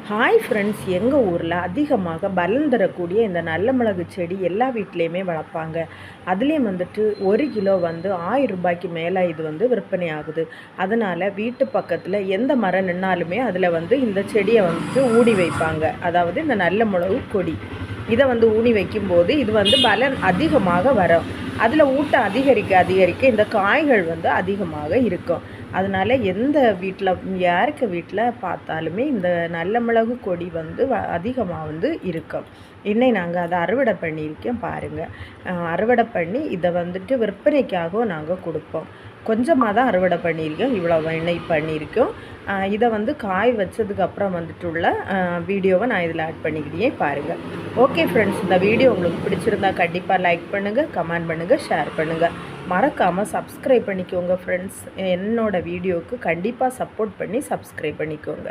Hi friends, எங்கள் ஊரில் அதிகமாக பலன் தரக்கூடிய இந்த நல்ல மிளகு செடி எல்லா வீட்லேயுமே வளர்ப்பாங்க. அதுலேயும் வந்துட்டு 1 கிலோ 1000 ரூபாய்க்கு மேலே இது விற்பனை ஆகுது. அதனால் வீட்டு பக்கத்தில் எந்த மரம் நின்னாலுமே அதில் இந்த செடியை ஊடி வைப்பாங்க. அதாவது இந்த நல்ல மிளகு கொடி இதை ஊனி வைக்கும்போது இது பலன் அதிகமாக வரும். அதில் ஊட்டம் அதிகரிக்க இந்த காய்கள் அதிகமாக இருக்கும். அதனால் எந்த வீட்டில் யாருக்கு வீட்டில் பார்த்தாலுமே இந்த நல்ல மிளகு கொடி அதிகமாக இருக்கும். இன்னை நாங்கள் அதை அறுவடை பண்ணியிருக்கோம் பாருங்கள். அறுவடை பண்ணி இதை விற்பனைக்காகவும் நாங்கள் கொடுப்போம். கொஞ்சமாக தான் அறுவடை பண்ணியிருக்கோம், இவ்வளோ எண்ணெய் பண்ணியிருக்கோம். இதை காய் வச்சதுக்கப்புறம் உள்ள வீடியோவை நான் இதில் ஆட் பண்ணிக்கிட்டே பாருங்கள். ஓகே ஃப்ரெண்ட்ஸ், இந்த வீடியோ உங்களுக்கு பிடிச்சிருந்தா கண்டிப்பாக லைக் பண்ணுங்கள், கமெண்ட் பண்ணுங்கள், ஷேர் பண்ணுங்கள். மறக்காமல் சப்ஸ்கிரைப் பண்ணிக்கோங்க ஃப்ரெண்ட்ஸ். என்னோடய வீடியோவுக்கு கண்டிப்பாக சப்போர்ட் பண்ணி சப்ஸ்கிரைப் பண்ணிக்கோங்க.